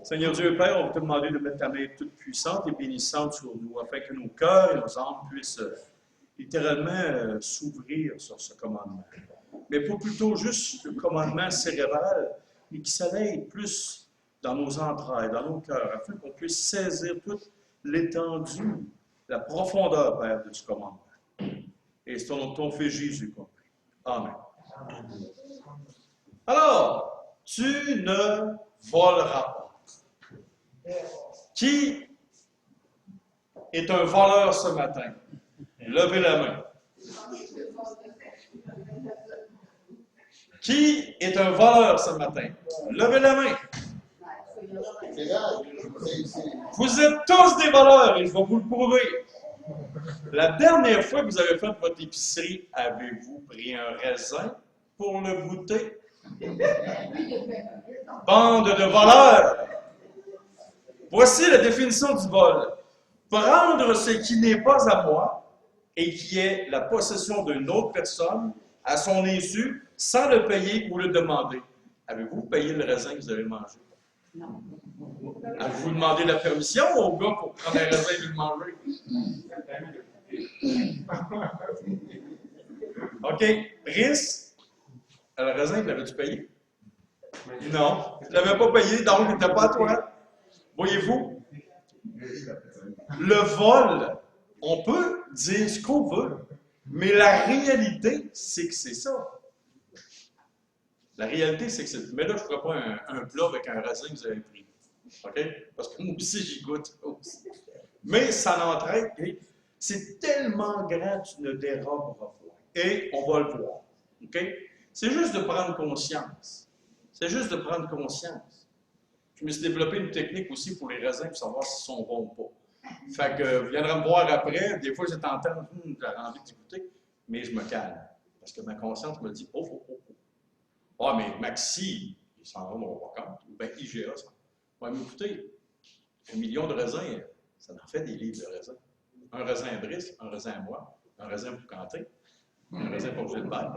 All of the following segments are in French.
Seigneur Dieu et Père, on va te demander de mettre ta main toute puissante et bénissante sur nous, afin que nos cœurs et nos âmes puissent littéralement s'ouvrir sur ce commandement. Mais pas plutôt juste le commandement cérébral, mais qui s'éveille plus dans nos entrailles, dans nos cœurs, afin qu'on puisse saisir toute l'étendue, la profondeur, Père, de ce commandement. Et c'est au nom de ton Fils Jésus qu'on prie. Amen. Alors, tu ne voleras pas. Qui est un voleur ce matin? Levez la main. Qui est un voleur ce matin? Levez la main. Vous êtes tous des voleurs et je vais vous le prouver. La dernière fois que vous avez fait votre épicerie, avez-vous pris un raisin pour le goûter? Bande de voleurs! Voici la définition du vol. Prendre ce qui n'est pas à moi et qui est la possession d'une autre personne à son insu sans le payer ou le demander. Avez-vous payé le raisin que vous avez mangé? Non. Avez-vous demandé la permission au gars pour prendre un raisin et le manger? OK. Brice, le raisin, l'avais-tu payé? Non. Tu ne l'avais pas payé, donc il n'était pas à toi. Voyez-vous? Le vol, on peut dire ce qu'on veut, mais la réalité, c'est que c'est ça. La réalité, c'est que c'est... Mais là, je ne ferai pas un plat avec un raisin que vous avez pris. OK? Parce que moi aussi, j'y goûte. Mais ça n'entraîne. C'est tellement grand, tu ne déroberas point. Et on va le voir. OK? C'est juste de prendre conscience. C'est juste de prendre conscience. Je me suis développé une technique aussi pour les raisins pour savoir s'ils sont bons ou pas. Fait que vous viendrez me voir après. Des fois, j'ai tenté, j'ai envie d'écouter, mais je me calme. Parce que ma conscience me dit, oh. Ah, mais Maxi, il s'en rendra pas compte. Ou bien IGA, ça. Ouais, mais écoutez, 1 million de raisins, ça en fait des livres de raisins. Un raisin à Brice, un raisin à moi, un raisin pour Quentin, un raisin pour Gilbert.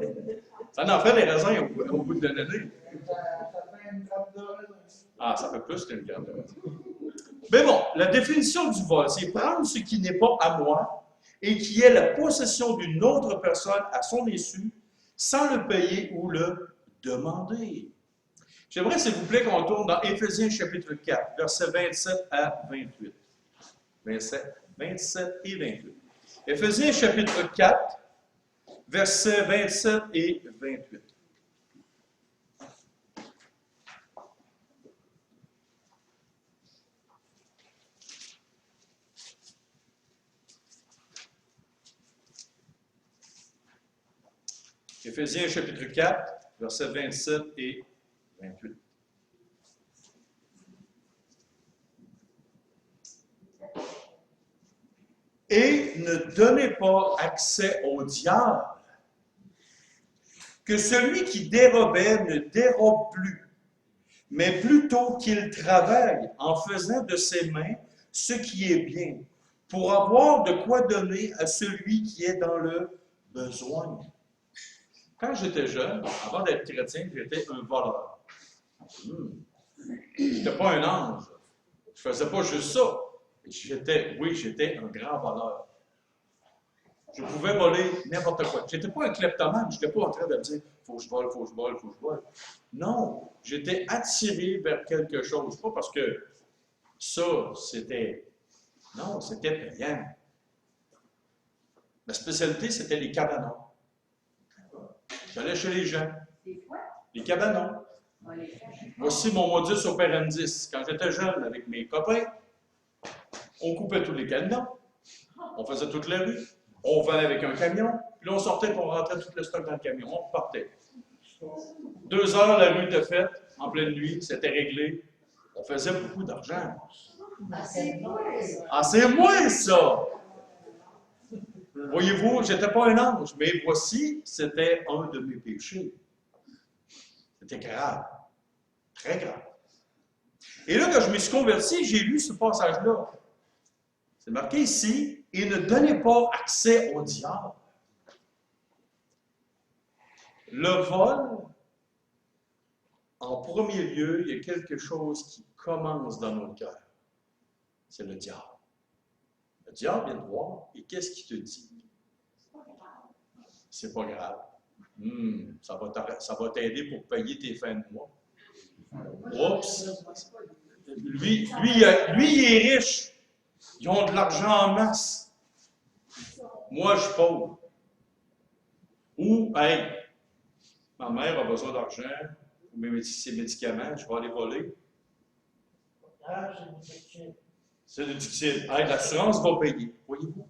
Ça en fait des raisins au bout de l'année. Ah, ça fait plus qu'une gramme de raisin. Mais bon, la définition du vol, c'est prendre ce qui n'est pas à moi et qui est la possession d'une autre personne à son insu, sans le payer ou le demander. J'aimerais, s'il vous plaît, qu'on tourne dans Éphésiens chapitre 4, versets 27 à 28. 27 et 28. Éphésiens chapitre 4, versets 27 et 28. Éphésiens chapitre 4, versets 27 et 28. Et ne donnez pas accès au diable, que celui qui dérobait ne dérobe plus, mais plutôt qu'il travaille en faisant de ses mains ce qui est bien, pour avoir de quoi donner à celui qui est dans le besoin. Quand j'étais jeune, avant d'être chrétien, j'étais un voleur. Je n'étais pas un ange. Je ne faisais pas juste ça. J'étais un grand voleur. Je pouvais voler n'importe quoi. Je n'étais pas un kleptomane. Je n'étais pas en train de me dire « faut que je vole, faut que je vole, faut que je vole ». Non, j'étais attiré vers quelque chose. Pas parce que ça, c'était... Non, c'était payant. Ma spécialité, c'était les cabanons. J'allais chez les gens. Les cabanons. Voici mon modus operandi. Quand j'étais jeune avec mes copains, on coupait tous les cabanons. On faisait toute la rue. On venait avec un camion. Puis là, on sortait pour rentrer tout le stock dans le camion. On repartait. 2 heures, la rue était faite. En pleine nuit, c'était réglé. On faisait beaucoup d'argent. Ah, c'est moi, ça! Voyez-vous, je n'étais pas un ange, mais voici, c'était un de mes péchés. C'était grave. Très grave. Et là, quand je me suis converti, j'ai lu ce passage-là. C'est marqué ici, « Et ne donnez pas accès au diable. » Le vol, en premier lieu, il y a quelque chose qui commence dans notre cœur? C'est le diable. Le diable vient te voir et qu'est-ce qu'il te dit? C'est pas grave. Ça va t'aider pour payer tes fins de mois. Oups! Lui, il est riche. Ils ont de l'argent en masse. Moi, je suis pauvre. Ou, hey, ma mère a besoin d'argent pour ses médicaments, je vais aller voler. C'est difficile. Hey, l'assurance va payer. Voyez-vous?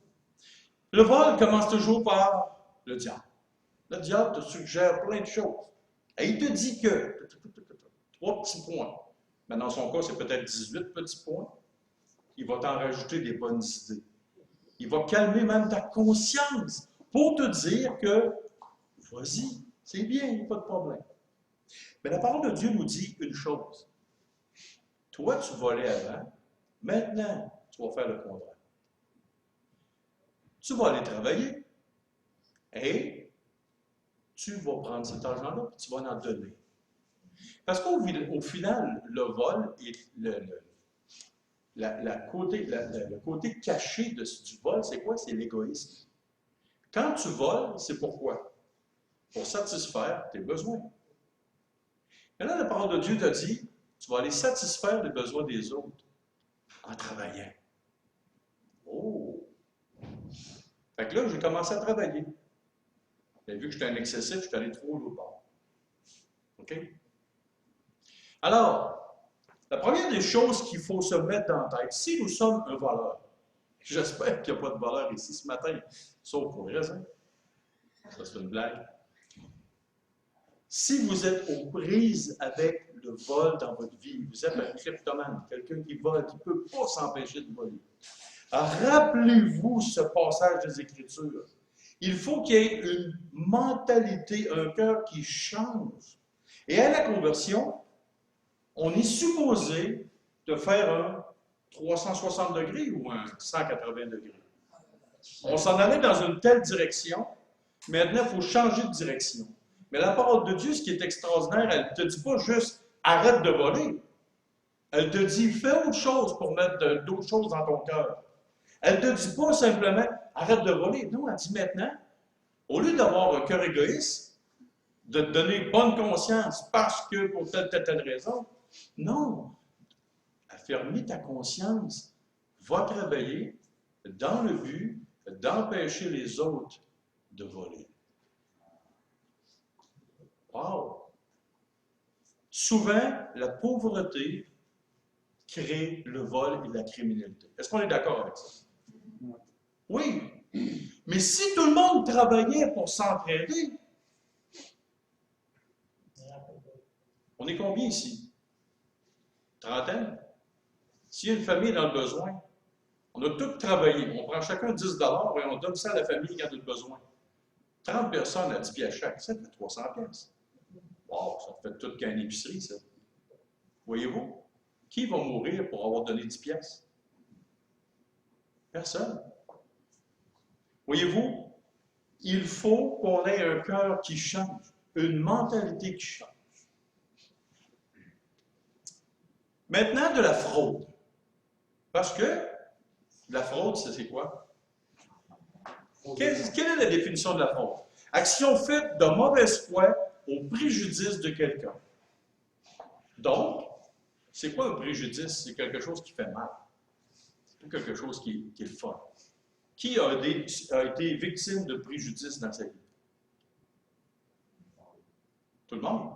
Le vol commence toujours par le diable. Le diable te suggère plein de choses. Et il te dit que 3 petits points. Mais dans son cas, c'est peut-être 18 petits points. Il va t'en rajouter des bonnes idées. Il va calmer même ta conscience pour te dire que vas-y, c'est bien, il n'y a pas de problème. Mais la parole de Dieu nous dit une chose. Toi, tu volais avant. Maintenant, tu vas faire le contraire. Tu vas aller travailler et tu vas prendre cet argent-là et tu vas en donner. Parce qu'au final, le vol est le côté caché du vol, c'est quoi? C'est l'égoïsme. Quand tu voles, c'est pourquoi? Pour satisfaire tes besoins. Maintenant, la parole de Dieu te dit, tu vas aller satisfaire les besoins des autres en travaillant. Oh! Fait que là, j'ai commencé à travailler. J'ai vu que j'étais un excessif, je suis allé trop au bord. OK? Alors, la première des choses qu'il faut se mettre dans la tête, si nous sommes un voleur, j'espère qu'il n'y a pas de voleur ici ce matin, sauf pour raison. Ça, c'est une blague. Si vous êtes aux prises avec le vol dans votre vie, vous êtes un kleptomane, quelqu'un qui vole, qui ne peut pas s'empêcher de voler. Rappelez-vous ce passage des Écritures. Il faut qu'il y ait une mentalité, un cœur qui change. Et à la conversion, on est supposé de faire un 360 degrés ou un 180 degrés. On s'en allait dans une telle direction, maintenant il faut changer de direction. Mais la parole de Dieu, ce qui est extraordinaire, elle ne te dit pas juste « arrête de voler ». Elle te dit « fais autre chose pour mettre d'autres choses dans ton cœur ». Elle ne te dit pas simplement « arrête de voler ». Non, elle dit maintenant, au lieu d'avoir un cœur égoïste, de te donner bonne conscience parce que pour telle raison, non. Affermis ta conscience. Va travailler dans le but d'empêcher les autres de voler. Wow! Souvent, la pauvreté crée le vol et la criminalité. Est-ce qu'on est d'accord avec ça? Oui. Mais si tout le monde travaillait pour s'entraider, on est combien ici? Trentaine? S'il y a une famille dans le besoin, on a tous travaillé. On prend chacun 10 $ et on donne ça à la famille qui a le besoin. 30 personnes à 10 pièces chaque, ça fait 300 pièces. Wow, ça fait toute qu'une épicerie, ça. Voyez-vous? Qui va mourir pour avoir donné 10 pièces? Personne. Voyez-vous? Il faut qu'on ait un cœur qui change, une mentalité qui change. Maintenant, de la fraude. Parce que la fraude, c'est quoi? Quelle est la définition de la fraude? Action faite de mauvaise foi au préjudice de quelqu'un. Donc, c'est quoi un préjudice? C'est quelque chose qui fait mal. C'est pas quelque chose qui est le fun. Qui a été victime de préjudice dans sa vie? Tout le monde.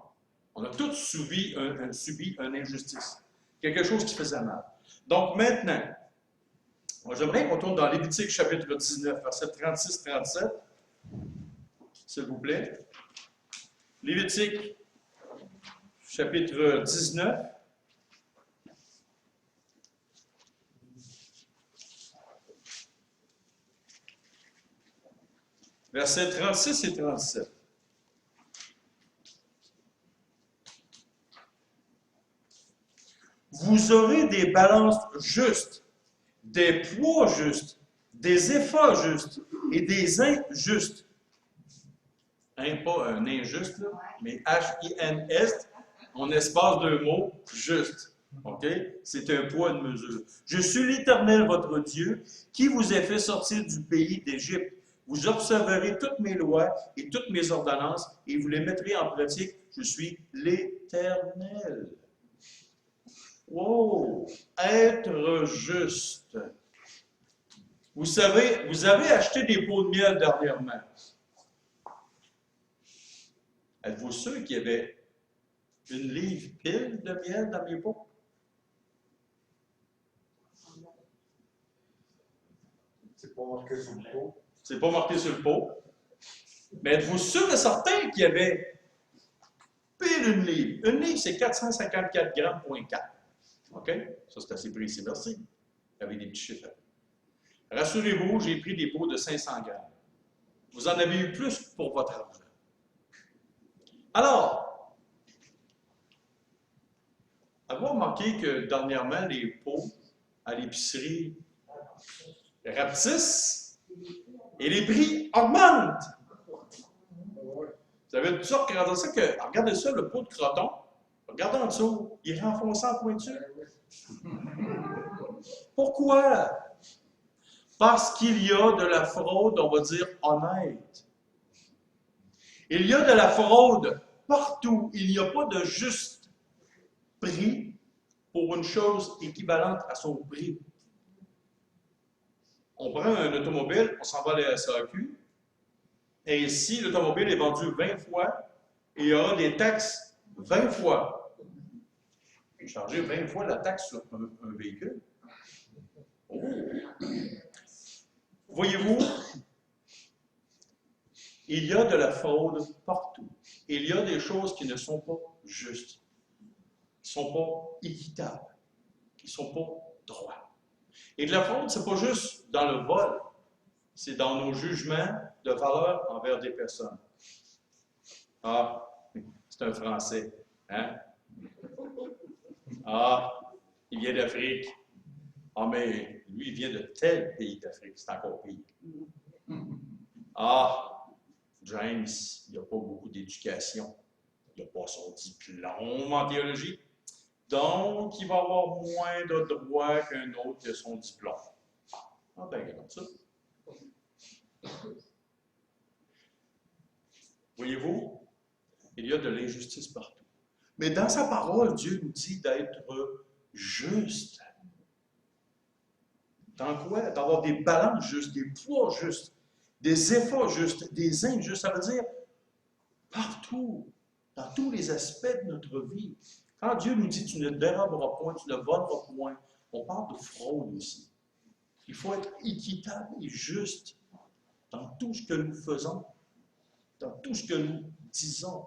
On a tous subi une injustice. Quelque chose qui faisait mal. Donc maintenant, j'aimerais qu'on tourne dans Lévitique chapitre 19, verset 36-37. S'il vous plaît. Lévitique chapitre 19. Versets 36 et 37. Vous aurez des balances justes, des poids justes, des efforts justes et des injustes. Pas un injuste, là, mais H-I-N-S, on espace 2 mots, juste. OK? C'est un poids, une mesure. Je suis l'Éternel, votre Dieu, qui vous a fait sortir du pays d'Égypte. Vous observerez toutes mes lois et toutes mes ordonnances et vous les mettrez en pratique. Je suis l'Éternel. Wow! Être juste. Vous savez, vous avez acheté des pots de miel dernièrement. Êtes-vous sûr qu'il y avait une livre pile de miel dans mes pots? C'est pas marqué sur le pot. C'est pas marqué sur le pot. Mais êtes-vous sûr et certain qu'il y avait pile une livre? Une livre, c'est 454 grammes, point 4. OK? Ça, c'est assez précis. Merci. Avec des petits chiffres. Rassurez-vous, j'ai pris des pots de 500 grammes. Vous en avez eu plus pour votre argent. Alors, avez-vous remarqué que dernièrement, les pots à l'épicerie rapetissent et les prix augmentent? Vous avez tout ça, regardez ça, le pot de croton. Regardez en dessous, il est renfoncé en pointure. Pourquoi? Parce qu'il y a de la fraude, on va dire, honnête. Il y a de la fraude partout. Il n'y a pas de juste prix pour une chose équivalente à son prix. On prend un automobile, on s'en va à la SAQ, et ici, l'automobile est vendu 20 fois, et il y aura des taxes 20 fois. Charger 20 fois la taxe sur un véhicule. Oh. Voyez-vous, il y a de la fraude partout. Il y a des choses qui ne sont pas justes, qui ne sont pas équitables, qui ne sont pas droits. Et de la fraude, ce n'est pas juste dans le vol, c'est dans nos jugements de valeur envers des personnes. Ah, c'est un Français, hein? Ah, il vient d'Afrique. Ah, mais lui, il vient de tel pays d'Afrique, c'est encore pire. Ah, James, il n'a pas beaucoup d'éducation. Il n'a pas son diplôme en théologie. Donc, il va avoir moins de droits qu'un autre qui a son diplôme. Ah, ben, regarde ça. Voyez-vous, il y a de l'injustice partout. Mais dans sa parole, Dieu nous dit d'être juste. Dans quoi? D'avoir des balances justes, des poids justes, des efforts justes, des injustes. Ça veut dire partout, dans tous les aspects de notre vie. Quand Dieu nous dit tu ne déroberas point, tu ne voleras point, on parle de fraude aussi. Il faut être équitable et juste dans tout ce que nous faisons, dans tout ce que nous disons.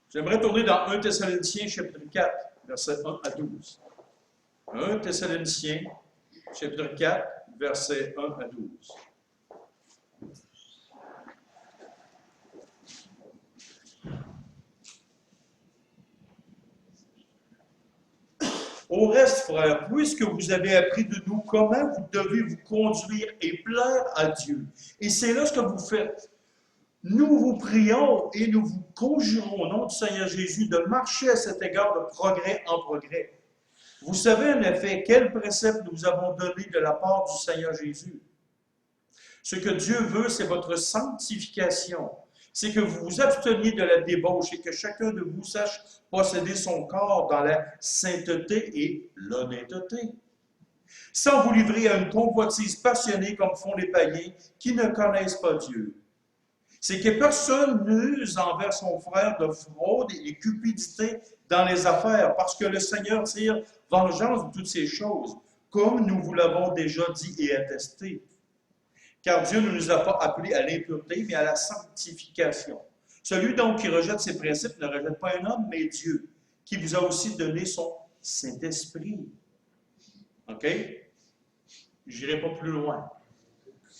J'aimerais tourner dans 1 Thessaloniciens, chapitre 4, versets 1 à 12. 1 Thessaloniciens, chapitre 4, versets 1 à 12. Au reste, frères, puisque vous avez appris de nous comment vous devez vous conduire et plaire à Dieu, et c'est là ce que vous faites, nous vous prions et nous vous conjurons au nom du Seigneur Jésus de marcher à cet égard de progrès en progrès. Vous savez en effet quel précepte nous avons donné de la part du Seigneur Jésus. Ce que Dieu veut, c'est votre sanctification. C'est que vous vous absteniez de la débauche et que chacun de vous sache posséder son corps dans la sainteté et l'honnêteté. Sans vous livrer à une convoitise passionnée comme font les païens qui ne connaissent pas Dieu. C'est que personne n'use envers son frère de fraude et de cupidité dans les affaires, parce que le Seigneur tire vengeance de toutes ces choses, comme nous vous l'avons déjà dit et attesté. Car Dieu ne nous a pas appelés à l'impureté, mais à la sanctification. Celui donc qui rejette ses principes ne rejette pas un homme, mais Dieu, qui vous a aussi donné son Saint-Esprit. OK? Je n'irai pas plus loin.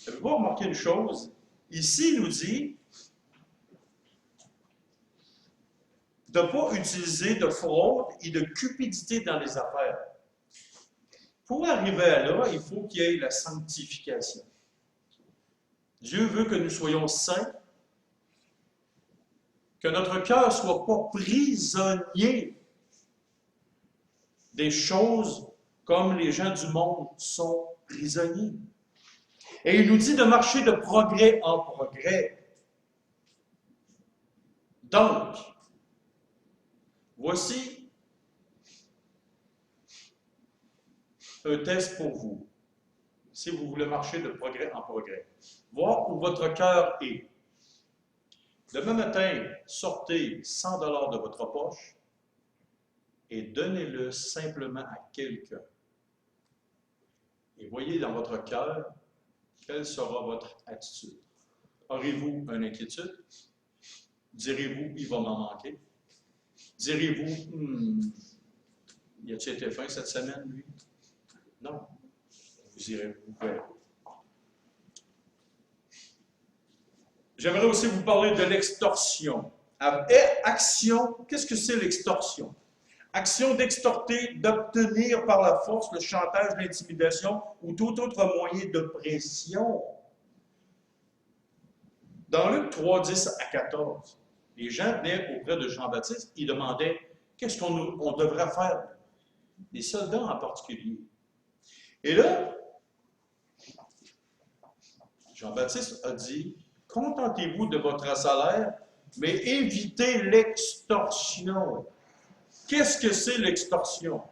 Avez-vous remarqué une chose? Ici, il nous dit de ne pas utiliser de fraude et de cupidité dans les affaires. Pour arriver à là, il faut qu'il y ait la sanctification. Dieu veut que nous soyons saints, que notre cœur ne soit pas prisonnier des choses comme les gens du monde sont prisonniers. Et il nous dit de marcher de progrès en progrès. Donc, voici un test pour vous, si vous voulez marcher de progrès en progrès. Voir où votre cœur est. Demain matin, sortez 100 $ de votre poche et donnez-le simplement à quelqu'un. Et voyez dans votre cœur quelle sera votre attitude. Aurez-vous une inquiétude? Direz-vous, il va m'en manquer? Direz-vous, y a-t-il été fin cette semaine, lui? Non. Vous irez, vous verrez. J'aimerais aussi vous parler de l'extorsion. Action, qu'est-ce que c'est l'extorsion? Action d'extorter, d'obtenir par la force, le chantage, l'intimidation ou tout autre moyen de pression. Dans Luc 3, 10 à 14, les gens venaient auprès de Jean-Baptiste, ils demandaient qu'est-ce qu'on devrait faire, les soldats en particulier. Et là, Jean-Baptiste a dit, contentez-vous de votre salaire, mais évitez l'extorsion. Qu'est-ce que c'est l'extorsion?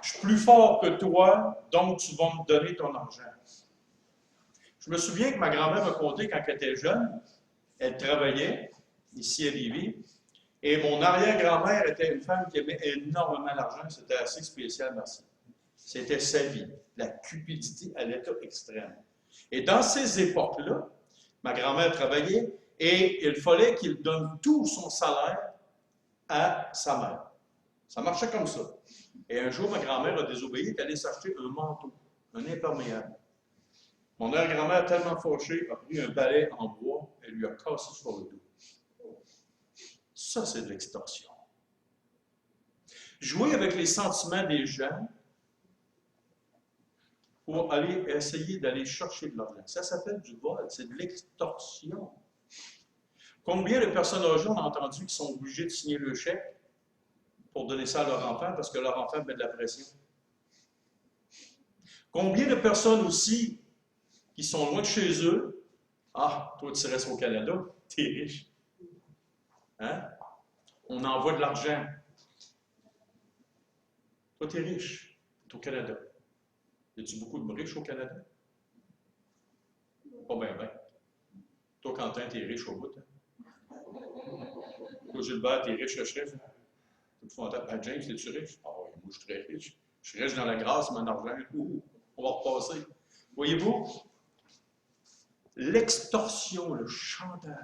Je suis plus fort que toi, donc tu vas me donner ton argent. Je me souviens que ma grand-mère m'a conté quand elle était jeune, elle travaillait ici à Lévis, et mon arrière-grand-mère était une femme qui aimait énormément l'argent, c'était assez spécial, merci. C'était sa vie, la cupidité à l'état extrême. Et dans ces époques-là, ma grand-mère travaillait et il fallait qu'il donne tout son salaire à sa mère. Ça marchait comme ça. Et un jour, ma grand-mère a désobéi, elle est allée s'acheter un manteau, un imperméable. Mon arrière-grand-mère, tellement fâchée, a pris un balai en bois et lui a cassé sur le dos. Ça, c'est de l'extorsion. Jouer avec les sentiments des gens pour aller essayer d'aller chercher de l'argent. Ça s'appelle du vol, c'est de l'extorsion. Combien de personnes âgées on a entendu qui sont obligées de signer le chèque pour donner ça à leur enfant parce que leur enfant met de la pression? Combien de personnes aussi qui sont loin de chez eux? Ah, toi tu restes au Canada, t'es riche. Hein? On envoie de l'argent. Toi t'es riche, t'es au Canada. Y a-t-il beaucoup de riches au Canada? Pas bien, bien. Toi, Quentin, t'es riche au bout. Hein? Toi, Gilbert, t'es riche, Ah, James, es-tu riche? Ah oui, moi, je suis très riche. Je suis riche dans la grâce, mon argent. On va repasser. Voyez-vous? L'extorsion, le chantage.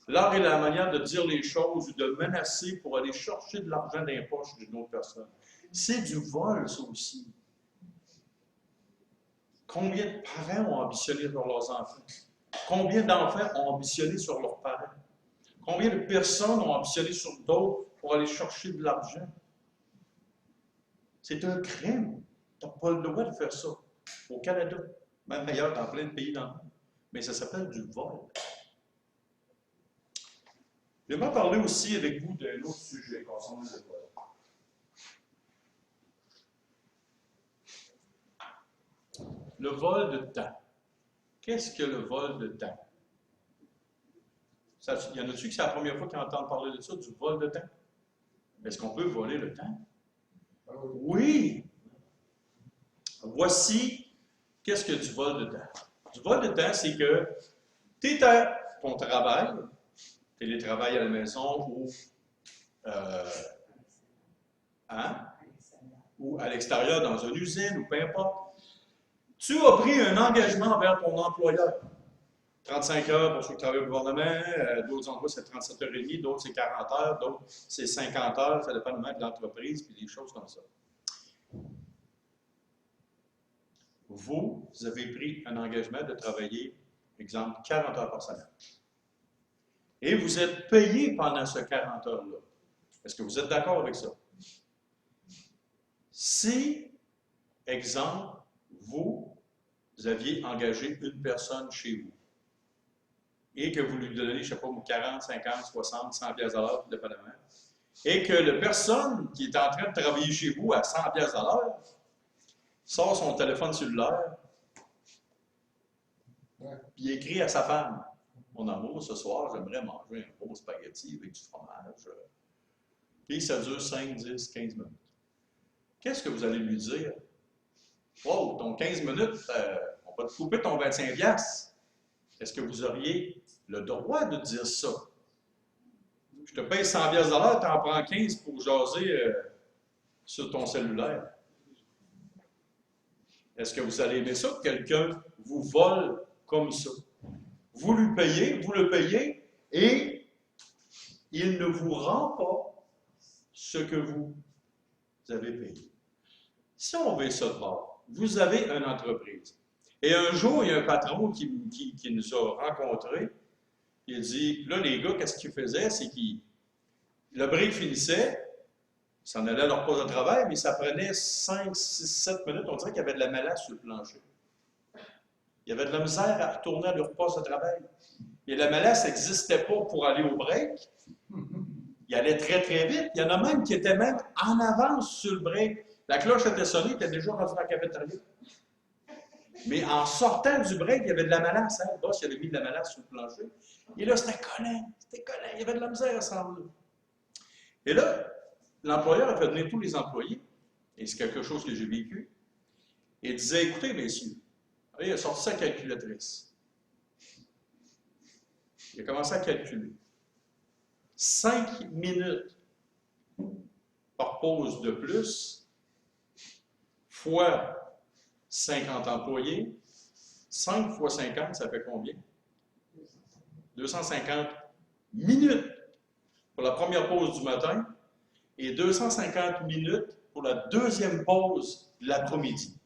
L'art est la manière de dire les choses ou de menacer pour aller chercher de l'argent dans les poches d'une autre personne. C'est du vol, ça aussi. Combien de parents ont ambitionné sur leurs enfants? Combien d'enfants ont ambitionné sur leurs parents? Combien de personnes ont ambitionné sur d'autres pour aller chercher de l'argent? C'est un crime. Tu n'as pas le droit de faire ça. Au Canada, même ailleurs, dans plein de pays dans le monde. Mais ça s'appelle du vol. J'aimerais parler aussi avec vous d'un autre sujet concernant le vol. Le vol de temps. Qu'est-ce que le vol de temps? Il y en a-tu que c'est la première fois qu'ils entendent parler de ça, du vol de temps? Est-ce qu'on peut voler le temps? Oui! Voici, qu'est-ce que du vol de temps? Du vol de temps, c'est que tu es à ton travail, télétravail à la maison ou à l'extérieur dans une usine ou peu importe. Tu as pris un engagement envers ton employeur. 35 heures pour ceux qui travaillent au gouvernement, d'autres endroits c'est 37h30, d'autres c'est 40 heures, d'autres c'est 50 heures, ça dépend de l'entreprise, puis des choses comme ça. Vous avez pris un engagement de travailler, exemple, 40 heures par semaine. Et vous êtes payé pendant ce 40 heures-là. Est-ce que vous êtes d'accord avec ça? Si, exemple, vous aviez engagé une personne chez vous et que vous lui donnez, je ne sais pas, 40, 50, 60, 100 pièces à l'heure, dépendamment, et que la personne qui est en train de travailler chez vous à 100 pièces à l'heure sort son téléphone cellulaire puis il écrit à sa femme, « Mon amour, ce soir, j'aimerais manger un gros spaghetti avec du fromage. » Puis ça dure 5, 10, 15 minutes. Qu'est-ce que vous allez lui dire? « Wow, ton 15 minutes, on va te couper ton 25 piastres. » Est-ce que vous auriez le droit de dire ça? Je te paye 100 piastres à l'heure, tu en prends 15 pour jaser sur ton cellulaire. Est-ce que vous allez aimer ça que quelqu'un vous vole comme ça? Vous le payez, et il ne vous rend pas ce que vous avez payé. Si on veut ça de bord, vous avez une entreprise. Et un jour, il y a un patron qui nous a rencontrés. Il dit, là, les gars, qu'est-ce qu'ils faisaient? C'est que le break finissait, ils s'en allaient à leur poste de travail, mais ça prenait 5, 6, 7 minutes. On dirait qu'il y avait de la malaise sur le plancher. Il y avait de la misère à retourner à leur poste de travail. Et la malaise n'existait pas pour aller au break. Il allait très, très vite. Il y en a même qui étaient même en avance sur le break. La cloche était sonnée, il était déjà rendu dans la cafétéria. Mais en sortant du break, il y avait de la malaise. Hein? Le boss, il avait mis de la malaise sur le plancher. Et là, c'était collant. Il y avait de la misère à s'en aller. Et là, l'employeur a fait venir tous les employés. Et c'est quelque chose que j'ai vécu. Et il disait, écoutez, messieurs, il a sorti sa calculatrice. Il a commencé à calculer. 5 minutes par pause de plus, fois 50 employés, 5 fois 50, ça fait combien? 250 minutes pour la première pause du matin et 250 minutes pour la deuxième pause de l'après-midi.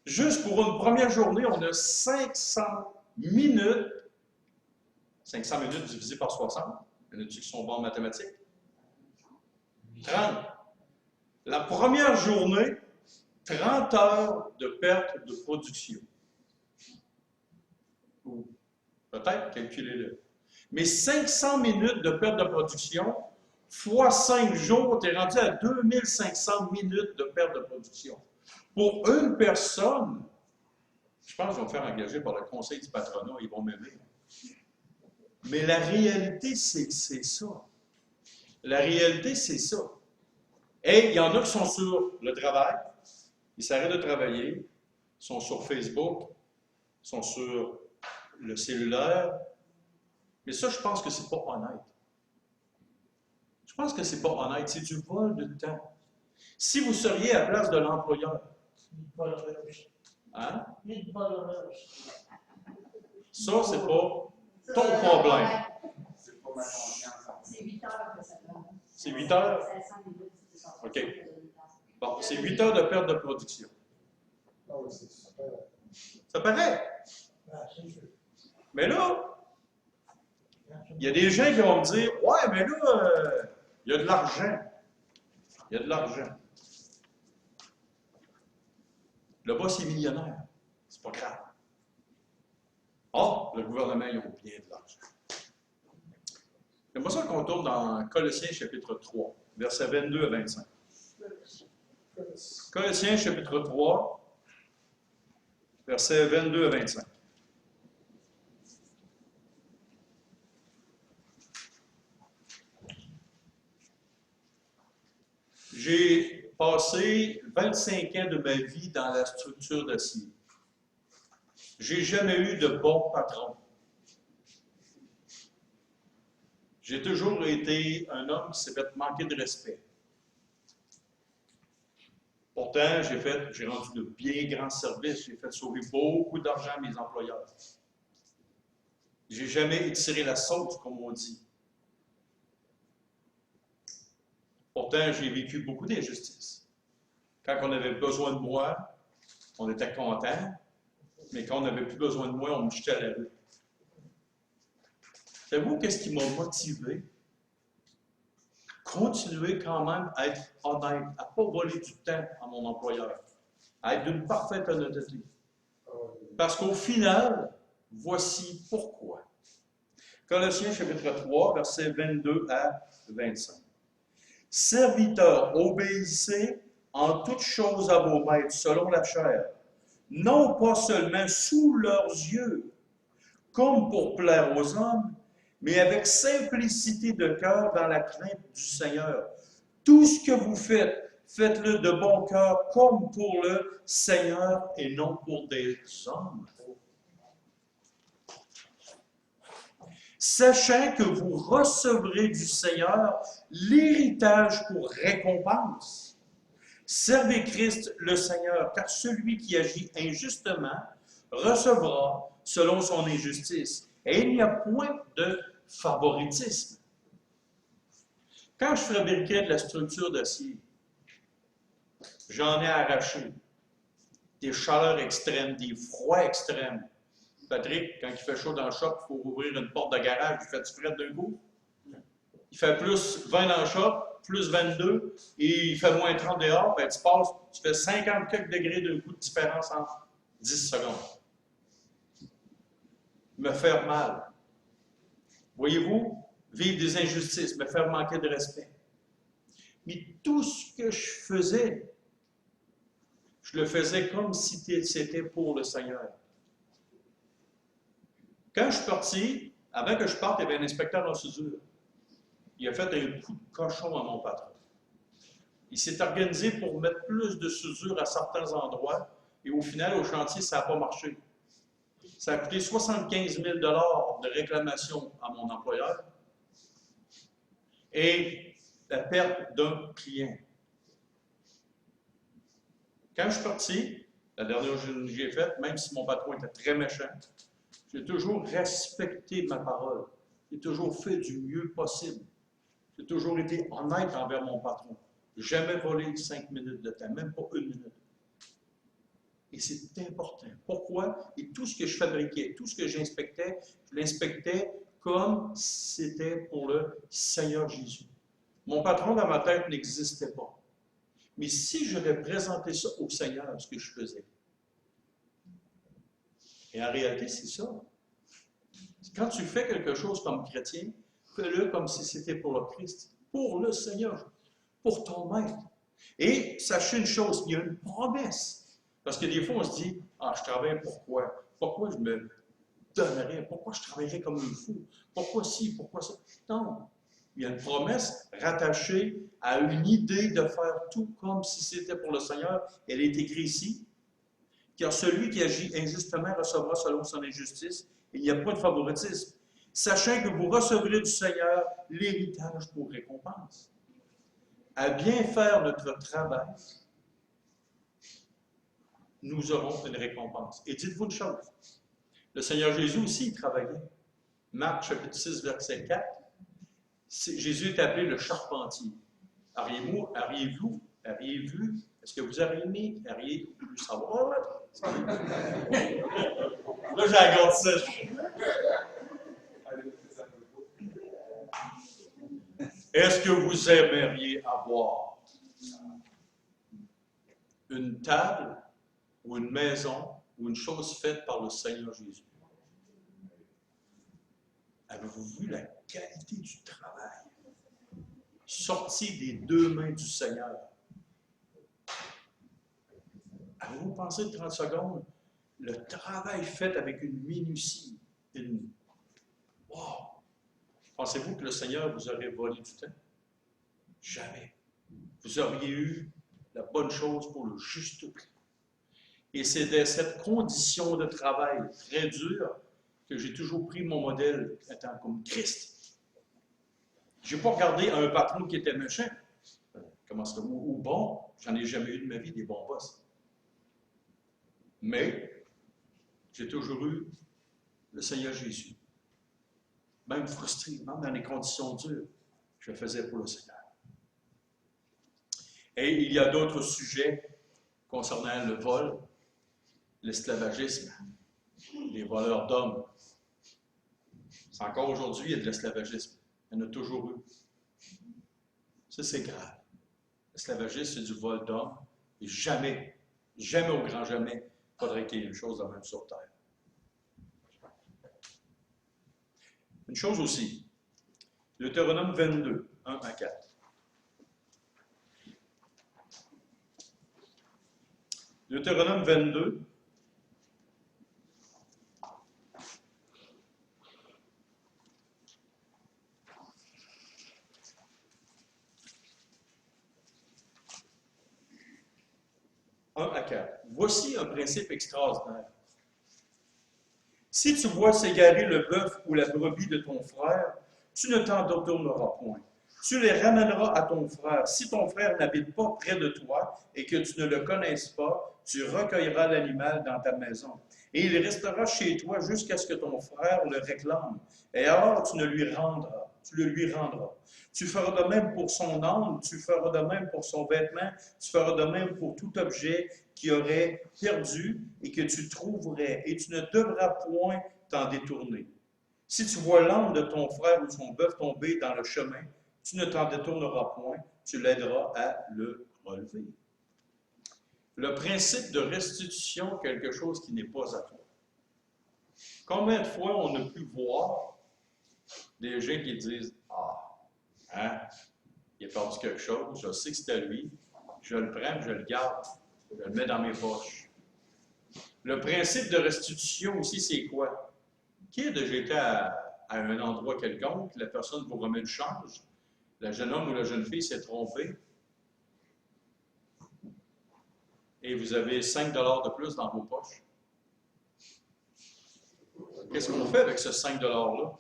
Juste pour une première journée, on a 500 minutes. 500 minutes divisé par 60. Il y en a-tu qui sont bons en mathématiques? 30. La première journée, 30 heures de perte de production. Ou peut-être, calculez-le. Mais 500 minutes de perte de production, fois 5 jours, tu es rendu à 2500 minutes de perte de production. Pour une personne, je pense qu'ils vont me faire engager par le conseil du patronat, ils vont m'aimer. Mais la réalité, c'est ça. La réalité, c'est ça. Et il y en a qui sont sur le travail, ils s'arrêtent de travailler, sont sur Facebook, sont sur le cellulaire. Mais ça, je pense que c'est pas honnête. Je pense que c'est pas honnête, c'est du vol de temps. Si vous seriez à la place de l'employeur, hein? Ça, c'est pas ton problème. C'est pas ma confiance. C'est 8 heures que ça donne. C'est 8 heures? 500 minutes, c'est ça. OK. Bon, c'est 8 heures de perte de production. Ah oui, c'est super. Ça paraît. Mais là, il y a des gens qui vont me dire, « Ouais, mais là, il y a de l'argent. Il y a de l'argent. » Le boss est millionnaire. C'est pas grave. Ah, le gouvernement, ils ont bien de l'argent. J'aimerais ça qu'on tourne dans Colossiens chapitre 3, versets 22 à 25. Colossiens chapitre 3, versets 22 à 25. J'ai passé 25 ans de ma vie dans la structure d'acier. J'ai jamais eu de bon patron. J'ai toujours été un homme qui s'est fait manquer de respect. Pourtant, j'ai rendu de bien grands services, j'ai fait sauver beaucoup d'argent à mes employeurs. J'ai jamais étiré la sauce, comme on dit. Pourtant, j'ai vécu beaucoup d'injustices. Quand on avait besoin de moi, on était content, mais quand on n'avait plus besoin de moi, on me jetait à la rue. Savez-vous qu'est-ce qui m'a motivé? Continuer quand même à être honnête, à ne pas voler du temps à mon employeur, à être d'une parfaite honnêteté. Parce qu'au final, voici pourquoi. Colossiens chapitre 3, versets 22 à 25. Serviteurs, obéissez en toutes choses à vos maîtres selon la chair, non pas seulement sous leurs yeux, comme pour plaire aux hommes, mais avec simplicité de cœur dans la crainte du Seigneur. Tout ce que vous faites, faites-le de bon cœur comme pour le Seigneur et non pour des hommes. Sachant que vous recevrez du Seigneur l'héritage pour récompense. Servez Christ le Seigneur, car celui qui agit injustement recevra selon son injustice. Et il n'y a point de favoritisme. Quand je fabriquais de la structure d'acier, j'en ai arraché des chaleurs extrêmes, des froids extrêmes. Patrick, quand il fait chaud dans le shop, il faut ouvrir une porte de garage, il fait du fret d'un coup. Il fait plus 20 dans le shop, plus 22, et il fait moins 30 dehors, ben tu fais 50 quelques degrés d'un coup de différence en 10 secondes. Me faire mal. Voyez-vous, vivre des injustices, me faire manquer de respect. Mais tout ce que je faisais, je le faisais comme si c'était pour le Seigneur. Quand je suis parti, avant que je parte, il y avait un inspecteur en soudure. Il a fait un coup de cochon à mon patron. Il s'est organisé pour mettre plus de soudure à certains endroits, et au final, au chantier, ça n'a pas marché. Ça a coûté 75 000 $ de réclamation à mon employeur et la perte d'un client. Quand je suis parti, la dernière chose que j'ai faite, même si mon patron était très méchant, j'ai toujours respecté ma parole. J'ai toujours fait du mieux possible. J'ai toujours été honnête envers mon patron. Jamais volé 5 minutes de temps, même pas 1 minute. Et c'est important. Pourquoi? Et tout ce que je fabriquais, tout ce que j'inspectais, je l'inspectais comme si c'était pour le Seigneur Jésus. Mon patron dans ma tête n'existait pas. Mais si je vais présenter ça au Seigneur, ce que je faisais, et en réalité, c'est ça. Quand tu fais quelque chose comme chrétien, fais-le comme si c'était pour le Christ, pour le Seigneur, pour ton maître. Et sachez une chose, il y a une promesse. Parce que des fois, on se dit, ah, je travaille pourquoi? Pourquoi je me donnerais? Pourquoi je travaillerais comme un fou? Pourquoi ci? Pourquoi ça? Non. Il y a une promesse rattachée à une idée de faire tout comme si c'était pour le Seigneur. Elle est écrite ici. Car celui qui agit injustement recevra selon son injustice. Il n'y a pas de favoritisme. Sachant que vous recevrez du Seigneur l'héritage pour récompense. À bien faire notre travail, nous aurons une récompense. Et dites-vous une chose, le Seigneur Jésus aussi, il travaillait. Marc chapitre 6, verset 4, Jésus est appelé le charpentier. Auriez-vous, est-ce que vous auriez voulu savoir? Là, j'ai agrandi ça. Est-ce que vous aimeriez avoir une table ou une maison ou une chose faite par le Seigneur Jésus? Avez-vous vu la qualité du travail sorti des deux mains du Seigneur? Avez-vous pensé 30 secondes? Le travail fait avec une minutie, Wow! Pensez-vous que le Seigneur vous aurait volé du temps? Jamais. Vous auriez eu la bonne chose pour le juste prix. Et c'est de cette condition de travail très dure que j'ai toujours pris mon modèle étant comme Christ. Je n'ai pas regardé un patron qui était méchant. Comment c'est ou bon, j'en ai jamais eu de ma vie des bons boss. Mais j'ai toujours eu le Seigneur Jésus. Même frustré, même dans les conditions dures, je le faisais pour le Seigneur. Et il y a d'autres sujets concernant le vol, l'esclavagisme, les voleurs d'hommes. C'est encore aujourd'hui, il y a de l'esclavagisme. Il y en a toujours eu. Ça, c'est grave. L'esclavagisme, c'est du vol d'hommes. Et jamais, jamais au grand jamais, il faudrait qu'il y ait une chose de même sur terre. Une chose aussi, Deutéronome 22, 1 à 4. Deutéronome 22. À 4. Voici un principe extraordinaire. Si tu vois s'égarer le bœuf ou la brebis de ton frère, tu ne t'en détourneras point. Tu les ramèneras à ton frère. Si ton frère n'habite pas près de toi et que tu ne le connaisses pas, tu recueilleras l'animal dans ta maison. Et il restera chez toi jusqu'à ce que ton frère le réclame. Et alors tu le lui rendras. Tu feras de même pour son âne, tu feras de même pour son vêtement, tu feras de même pour tout objet qui aurait perdu et que tu trouverais, et tu ne devras point t'en détourner. Si tu vois l'âne de ton frère ou son bœuf tomber dans le chemin, tu ne t'en détourneras point, tu l'aideras à le relever. Le principe de restitution, quelque chose qui n'est pas à toi. Combien de fois on a pu voir des gens qui disent « Ah, hein, il a perdu quelque chose, je sais que c'était lui, je le prends, je le garde, je le mets dans mes poches. » Le principe de restitution aussi, c'est quoi? Qui a déjà été à un endroit quelconque, la personne vous remet le change, le jeune homme ou la jeune fille s'est trompé, et vous avez 5 $ de plus dans vos poches? Qu'est-ce qu'on fait avec ce 5 $-là?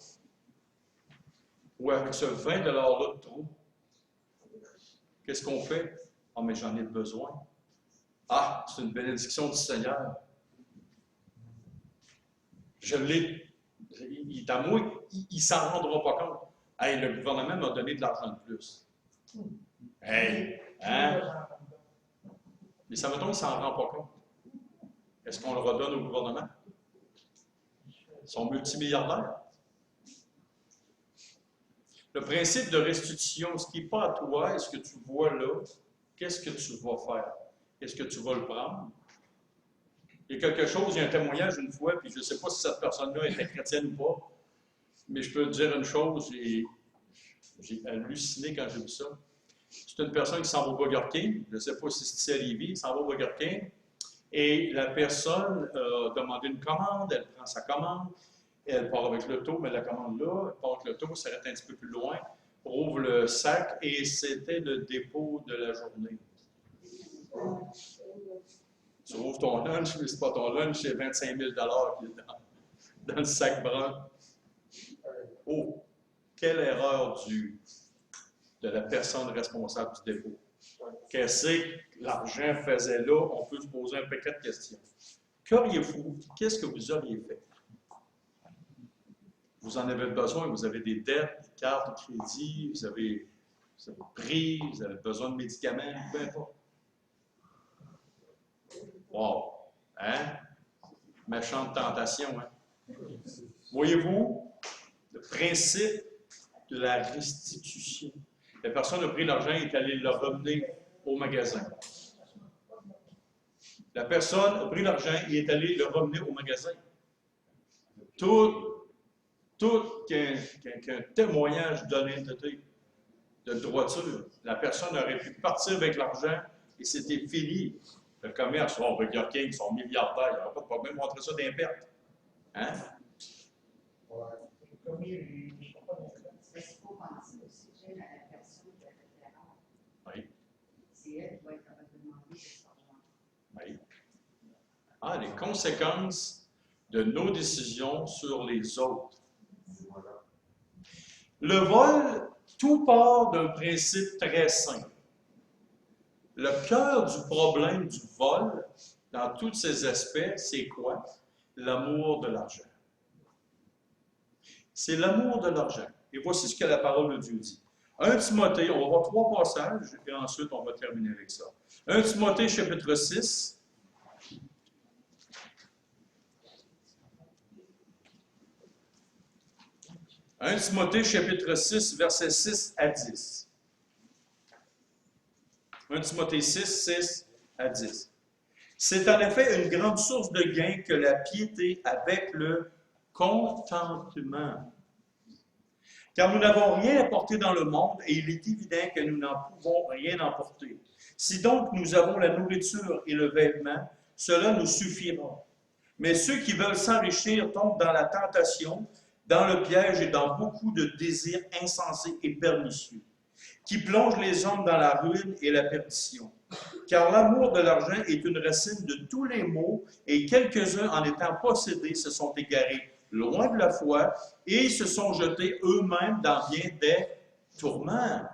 Ou avec ce 20 $-là de trop? Qu'est-ce qu'on fait? Ah, mais j'en ai besoin. Ah, c'est une bénédiction du Seigneur. Je l'ai. Il est à moi, il ne s'en rendra pas compte. Hey, le gouvernement m'a donné de l'argent de plus. Hey, hein? Mais ça me tombe, il ne s'en rend pas compte. Est-ce qu'on le redonne au gouvernement? Ils sont multimilliardaires. Le principe de restitution, ce qui n'est pas à toi, est-ce que tu vois là, qu'est-ce que tu vas faire? Est-ce que tu vas le prendre? Il y a quelque chose, il y a un témoignage une fois, puis je ne sais pas si cette personne-là était chrétienne ou pas, mais je peux te dire une chose, j'ai halluciné quand j'ai vu ça. C'est une personne qui s'en va au Burger King, je ne sais pas si c'est à Lévis, s'en va au Burger King, et la personne a demandé une commande, elle prend sa commande, elle part avec l'auto, mais la commande là, elle part avec l'auto, s'arrête un petit peu plus loin, ouvre le sac, et c'était le dépôt de la journée. Tu ouvres ton lunch, mais ce n'est pas ton lunch, c'est 25 000 $ qui est dans le sac brun. Oh, quelle erreur de la personne responsable du dépôt. Qu'est-ce que l'argent faisait là? On peut se poser un paquet de questions. Qu'auriez-vous? Qu'est-ce que vous auriez fait? Vous en avez besoin, vous avez des dettes, des cartes de crédit, vous avez pris, vous avez besoin de médicaments, peu importe. Wow! Hein? Méchante tentation, hein? Voyez-vous, le principe de la restitution. La personne a pris l'argent et est allée le ramener au magasin. La personne a pris l'argent et est allée le ramener au magasin. Tout qu'un témoignage d'honnêteté, de droiture. La personne aurait pu partir avec l'argent et c'était fini. Le commerce, oh, Burger King, ils sont milliardaires, il n'y aura pas de problème, montrer ça d'un perte. Hein? Est-ce qu'il faut penser aussi à la personne qui a fait l'erreur? Oui. C'est elle qui va être capable de demander de cet argent. Oui. Ah, les conséquences de nos décisions sur les autres. Le vol, tout part d'un principe très simple. Le cœur du problème du vol, dans tous ses aspects, c'est quoi? L'amour de l'argent. C'est l'amour de l'argent. Et voici ce que la parole de Dieu dit. 1 Timothée, on va voir 3 passages, et ensuite on va terminer avec ça. 1 Timothée, chapitre 6. « 1 Timothée, chapitre 6, versets 6 à 10. 1 Timothée 6, 6 à 10. C'est en effet une grande source de gain que la piété avec le contentement. Car nous n'avons rien apporté dans le monde et il est évident que nous n'en pouvons rien emporter. Si donc nous avons la nourriture et le vêtement, cela nous suffira. Mais ceux qui veulent s'enrichir tombent dans la tentation, dans le piège et dans beaucoup de désirs insensés et pernicieux, qui plongent les hommes dans la ruine et la perdition. Car l'amour de l'argent est une racine de tous les maux, et quelques-uns, en étant possédés, se sont égarés loin de la foi et se sont jetés eux-mêmes dans bien des tourments.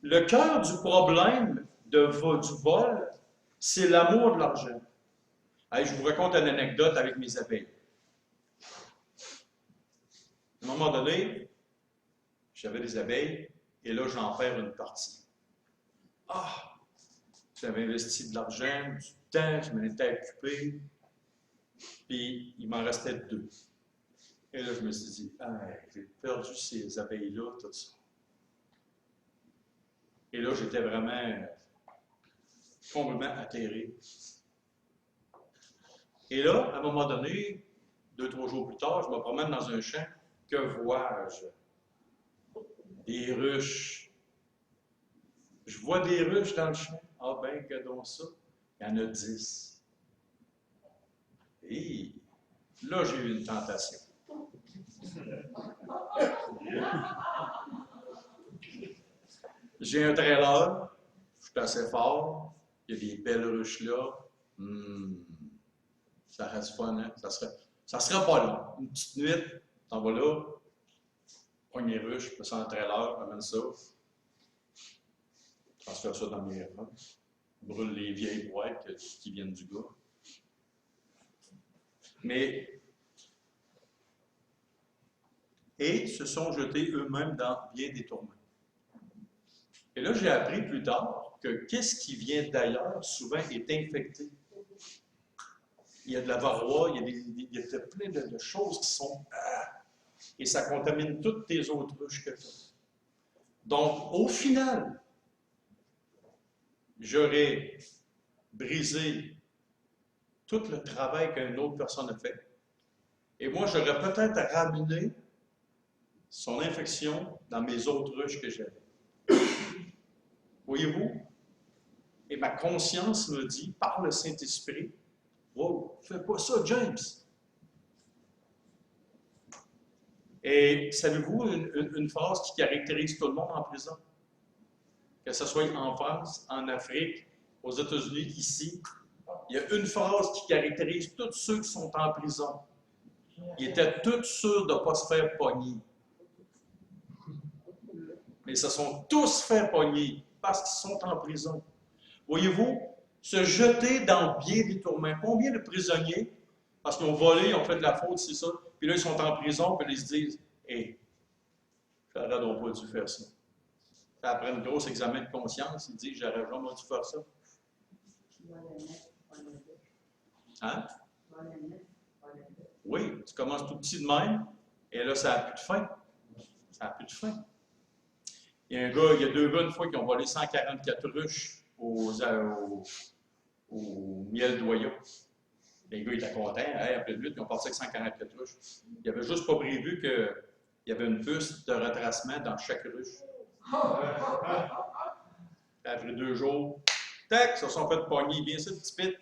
Le cœur du problème du vol, c'est l'amour de l'argent. Allez, je vous raconte une anecdote avec mes abeilles. À un moment donné, j'avais des abeilles et là, j'en perds une partie. Ah! J'avais investi de l'argent, du temps, je m'en étais occupé, puis il m'en restait 2. Et là, je me suis dit, hey, j'ai perdu ces abeilles-là, tout ça. Et là, j'étais vraiment complètement atterré. Et là, à un moment donné, 2-3 jours plus tard, je me promène dans un champ. Que vois-je? Des ruches. Je vois des ruches dans le champ. Ah ben, que donc ça? Il y en a 10. Et là, j'ai eu une tentation. J'ai un trailer, je suis assez fort, il y a des belles ruches là. Ça reste fun, hein? Ça serait pas long. Une petite nuit, t'en vas là, prends les ruches, mets ça dans le trailer, amène ça, transfère ça dans mes rangs, brûle les vieilles boîtes qui viennent du gars. Mais, et se sont jetés eux-mêmes dans bien des tourments. Et là, j'ai appris plus tard que qu'est-ce qui vient d'ailleurs, souvent, est infecté. Il y a de la varroa, il y a plein de choses qui sont... et ça contamine toutes tes autres ruches que tu as. Donc, au final, j'aurais brisé tout le travail qu'une autre personne a fait. Et moi, j'aurais peut-être ramené son infection dans mes autres ruches que j'avais. Voyez-vous? Et ma conscience me dit, par le Saint-Esprit, « Wow, fais pas ça, James! » Et savez-vous une phrase qui caractérise tout le monde en prison? Que ce soit en France, en Afrique, aux États-Unis, ici, il y a une phrase qui caractérise tous ceux qui sont en prison. Ils étaient tous sûrs de ne pas se faire pogner. Mais ils se sont tous fait pogner parce qu'ils sont en prison. Voyez-vous, se jeter dans bien des tourments. Combien de prisonniers, parce qu'ils ont volé, ils ont fait de la faute, c'est ça, puis là, ils sont en prison, puis ils se disent, « Hé, j'aurais donc pas dû faire ça. » Après un gros examen de conscience, ils disent, « J'aurais jamais dû faire ça. » Hein? Oui, tu commences tout petit de même, et là, ça n'a plus de fin. Ça n'a plus de fin. Il y a 2 gars, une fois, qui ont volé 144 ruches au miel d'Oyo. Les gars étaient contents. Hey, après le 8, ils ont passé avec 144 ruches. Ils n'avaient juste pas prévu qu'il y avait une puce de retracement dans chaque ruche. Après 2 jours, tac, ils se sont fait pogner bien ça, petit pit.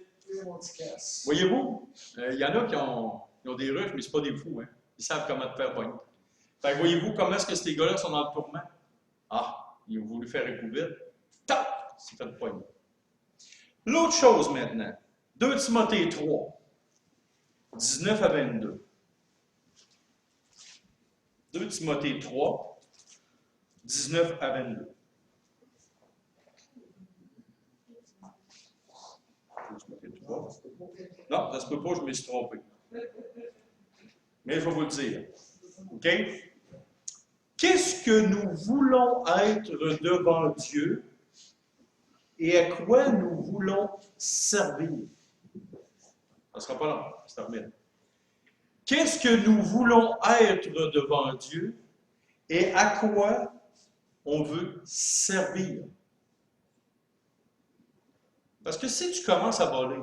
Voyez-vous, il y en a qui ont des ruches, mais ce pas des fous. Hein? Ils savent comment te faire pogner. Fait que voyez-vous comment est-ce que ces gars-là sont dans le tourment? Ah, ils ont voulu faire écouler vite. Tac! C'est fait pogner. L'autre chose maintenant, 2 Timothée 3, 19 à 22. 2 Timothée 3, 19 à 22. Non, ça se peut pas, je me suis trompé. Mais je vais vous le dire. OK? Qu'est-ce que nous voulons être devant Dieu et à quoi nous voulons servir? Ça ne sera pas long, ça termine. Qu'est-ce que nous voulons être devant Dieu et à quoi on veut servir? Parce que si tu commences à voler,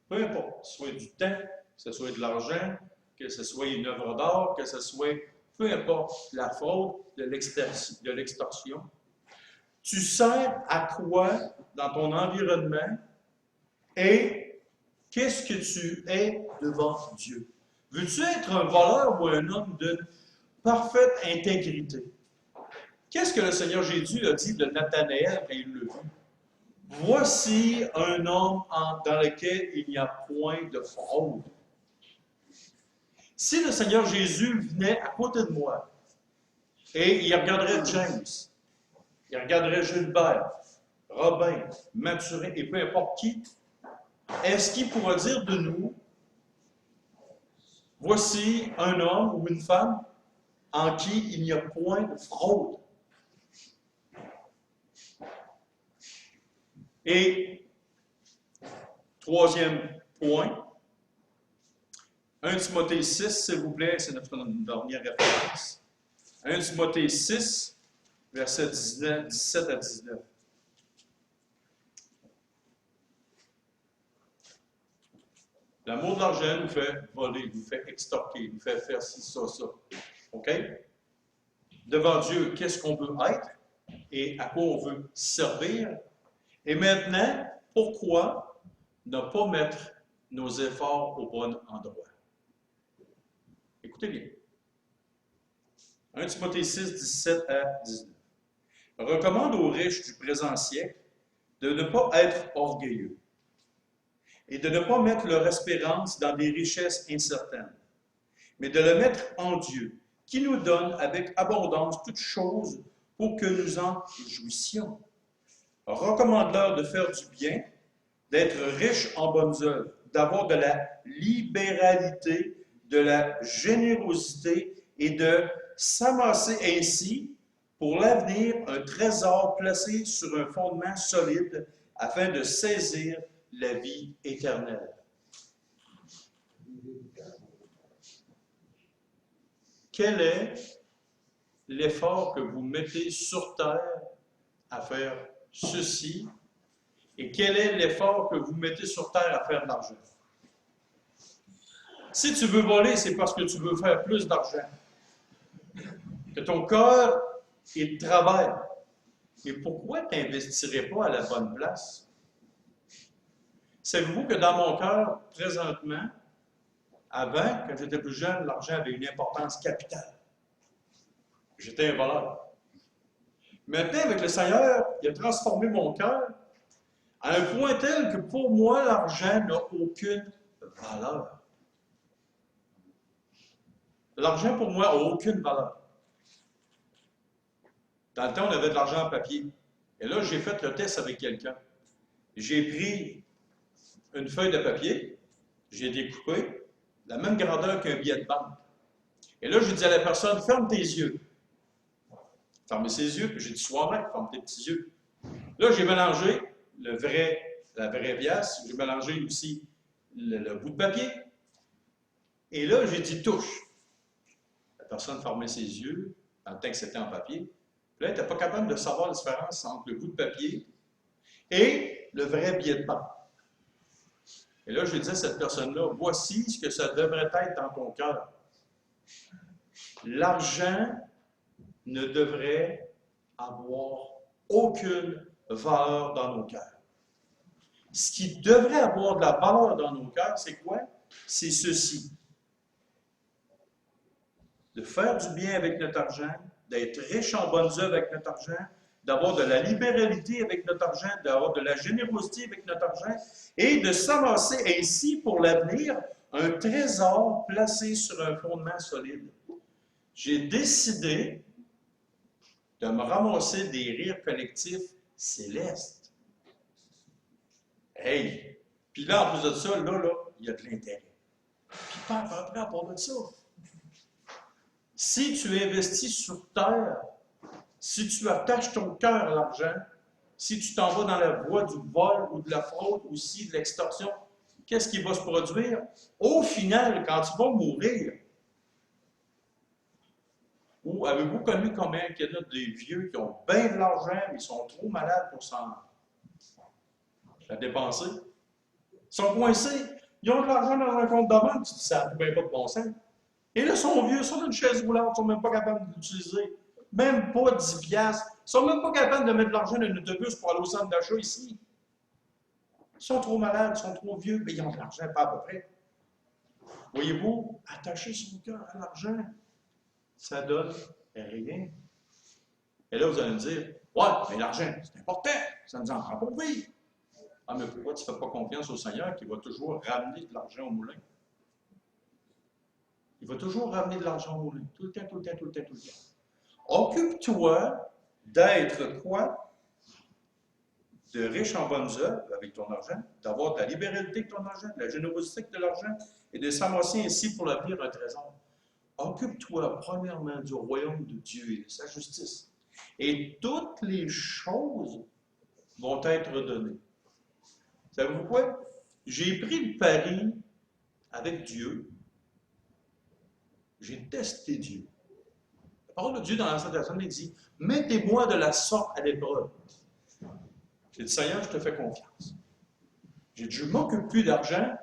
peu importe, que ce soit du temps, que ce soit de l'argent, que ce soit une œuvre d'art, que ce soit, peu importe, la fraude, de l'extorsion, tu sers à quoi dans ton environnement Et qu'est-ce que tu es devant Dieu? Veux-tu être un voleur ou un homme de parfaite intégrité? Qu'est-ce que le Seigneur Jésus a dit de Nathanaël quand il l'a vu? Voici un homme dans lequel il n'y a point de fraude. Si le Seigneur Jésus venait à côté de moi et il regarderait James, il regarderait Gilbert, Robin, Mathurin et peu importe qui, est-ce qu'il pourra dire de nous, voici un homme ou une femme en qui il n'y a point de fraude? Et troisième point, 1 Timothée 6, s'il vous plaît, c'est notre dernière référence. 1 Timothée 6, versets 17 à 19. L'amour de l'argent nous fait voler, nous fait extorquer, nous fait faire ci, ça. OK? Devant Dieu, qu'est-ce qu'on veut être et à quoi on veut servir? Et maintenant, pourquoi ne pas mettre nos efforts au bon endroit? Écoutez bien. 1 Timothée 6, 17 à 19. Recommande aux riches du présent siècle de ne pas être orgueilleux et de ne pas mettre leur espérance dans des richesses incertaines, mais de le mettre en Dieu, qui nous donne avec abondance toutes choses pour que nous en jouissions. Recommande-leur de faire du bien, d'être riches en bonnes œuvres, d'avoir de la libéralité, de la générosité et de s'amasser ainsi pour l'avenir un trésor placé sur un fondement solide afin de saisir la vie éternelle. Quel est l'effort que vous mettez sur terre à faire ceci et quel est l'effort que vous mettez sur terre à faire de l'argent? Si tu veux voler, c'est parce que tu veux faire plus d'argent. Que ton cœur est de travail. Et pourquoi tu n'investirais pas à la bonne place? Savez-vous que dans mon cœur, présentement, avant, quand j'étais plus jeune, l'argent avait une importance capitale. J'étais un voleur. Maintenant, avec le Seigneur, il a transformé mon cœur à un point tel que pour moi, l'argent n'a aucune valeur. L'argent, pour moi, n'a aucune valeur. Dans le temps, on avait de l'argent en papier. Et là, j'ai fait le test avec quelqu'un. J'ai pris une feuille de papier, j'ai découpé, la même grandeur qu'un billet de banque. Et là, j'ai dit à la personne, ferme tes yeux. Fermez ses yeux, puis j'ai dit, sois-même, ferme tes petits yeux. Là, j'ai mélangé la vraie pièce, j'ai mélangé aussi le bout de papier. Et là, j'ai dit, touche. La personne fermait ses yeux, dans le temps que c'était en papier. Puis là, elle n'était pas capable de savoir la différence entre le bout de papier et le vrai billet de banque. Et là, je dis à cette personne-là, voici ce que ça devrait être dans ton cœur. L'argent ne devrait avoir aucune valeur dans nos cœurs. Ce qui devrait avoir de la valeur dans nos cœurs, c'est quoi? C'est ceci. De faire du bien avec notre argent, d'être riche en bonnes œuvres avec notre argent, d'avoir de la libéralité avec notre argent, d'avoir de la générosité avec notre argent, et de s'amasser ainsi pour l'avenir un trésor placé sur un fondement solide. J'ai décidé de me ramasser des rires collectifs célestes. Hey! Puis là, en plus de ça, là, il y a de l'intérêt. Puis pas à part de ça. Si tu investis sur terre, si tu attaches ton cœur à l'argent, si tu t'en vas dans la voie du vol ou de la fraude, ou aussi de l'extorsion, qu'est-ce qui va se produire? Au final, quand tu vas mourir, ou avez-vous connu combien il y en a des vieux qui ont bien de l'argent, mais ils sont trop malades pour la dépenser? Ils sont coincés. Ils ont de l'argent dans un compte de banque, tu dis ça n'a même pas de bon sens. Et là, ils sont vieux, ils sont dans une chaise roulante, ils ne sont même pas capables d'utiliser. Même pas 10 piastres. Ils ne sont même pas capables de mettre de l'argent dans un autobus pour aller au centre d'achat ici. Ils sont trop malades, ils sont trop vieux, mais ils ont de l'argent, pas à peu près. Voyez-vous, attacher son cœur à l'argent, ça donne rien. Et là, vous allez me dire, ouais, mais l'argent, c'est important, ça nous en prend pour vivre. Ah, mais pourquoi tu ne fais pas confiance au Seigneur qui va toujours ramener de l'argent au moulin? Il va toujours ramener de l'argent au moulin, tout le temps, tout le temps, tout le temps, tout le temps. Occupe-toi d'être quoi? De riche en bonnes œuvres avec ton argent, d'avoir de la libéralité avec ton argent, de la générosité avec de l'argent, et de s'amasser ainsi pour l'avenir un trésor. Occupe-toi premièrement du royaume de Dieu et de sa justice. Et toutes les choses vont être données. Savez-vous quoi? J'ai pris le pari avec Dieu. J'ai testé Dieu. La parole de Dieu dans l'Ancien Testament dit, mettez-moi de la sorte à l'épreuve. J'ai dit, Seigneur, je te fais confiance. J'ai dit, je ne m'occupe plus d'argent,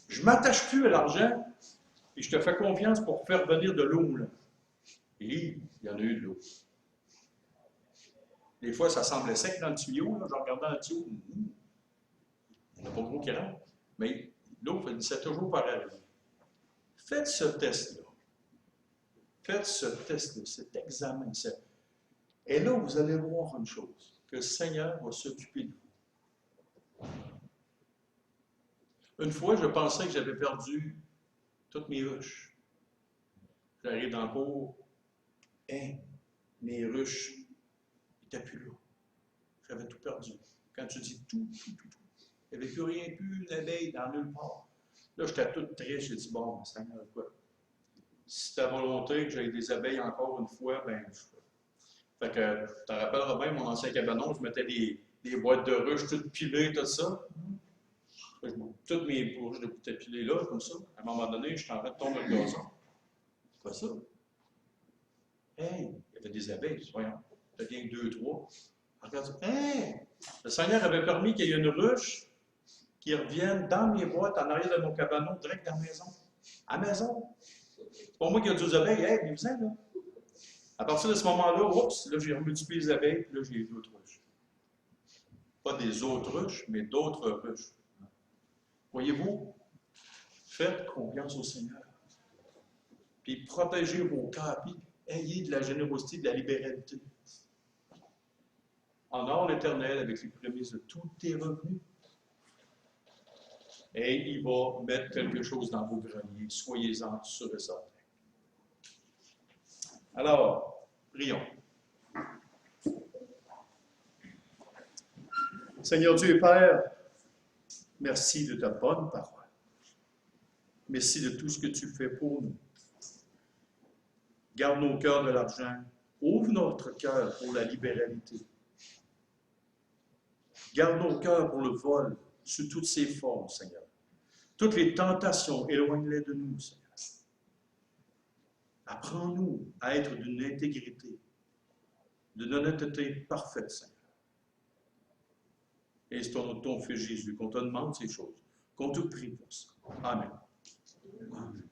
je ne m'attache plus à l'argent, et je te fais confiance pour faire venir de l'eau au moulin. Et il y en a eu de l'eau. Des fois, ça semblait sec dans le tuyau, là, je regardais dans le tuyau, il n'y en a pas beaucoup qui rentrent. Mais l'eau finissait toujours par arriver. Faites ce test-là. Faites ce test-là, cet examen. Et là, vous allez voir une chose, que le Seigneur va s'occuper de vous. Une fois, je pensais que j'avais perdu toutes mes ruches. J'arrive dans le cours, mes ruches n'étaient plus là. J'avais tout perdu. Quand tu dis tout. Il n'y avait plus rien, plus une abeille dans nulle part. Là, j'étais tout triste. J'ai dit, bon, Seigneur, quoi? Si ta volonté que j'aille des abeilles encore une fois, ben, je fais. Fait que, tu te rappelleras bien, mon ancien cabanon, je mettais des boîtes de ruches toutes pilées, tout ça. Toutes mes bourges étaient pilées là, comme ça. À un moment donné, je suis en train de tomber le gazon. C'est quoi ça? Hey, il y avait des abeilles, voyons. Peut-être bien que 2, 3. Regarde ça. Hey! Le Seigneur avait permis qu'il y ait une ruche qui revienne dans mes boîtes, en arrière de mon cabanon, direct dans la maison. À la maison. C'est pas moi qui ai des abeilles, hey, mais vous êtes là. À partir de ce moment-là, oups, là, j'ai remultiplié les abeilles, puis là, j'ai d'autres ruches. Pas des autres ruches, mais d'autres ruches. Voyez-vous, faites confiance au Seigneur. Puis protégez vos cœurs, puis ayez de la générosité, de la libéralité. Honore l'Éternel avec les prémices de tous tes revenus. Et il va mettre quelque chose dans vos greniers. Soyez-en sûrs et certains. Alors, prions. Seigneur Dieu et Père, merci de ta bonne parole. Merci de tout ce que tu fais pour nous. Garde nos cœurs de l'argent. Ouvre notre cœur pour la libéralité. Garde nos cœurs pour le vol sous toutes ses formes, Seigneur. Toutes les tentations, éloigne-les de nous, Seigneur. Apprends-nous à être d'une intégrité, d'une honnêteté parfaite, Seigneur. Et c'est ton Fils Jésus qu'on te demande ces choses, qu'on te prie pour ça. Amen. Amen.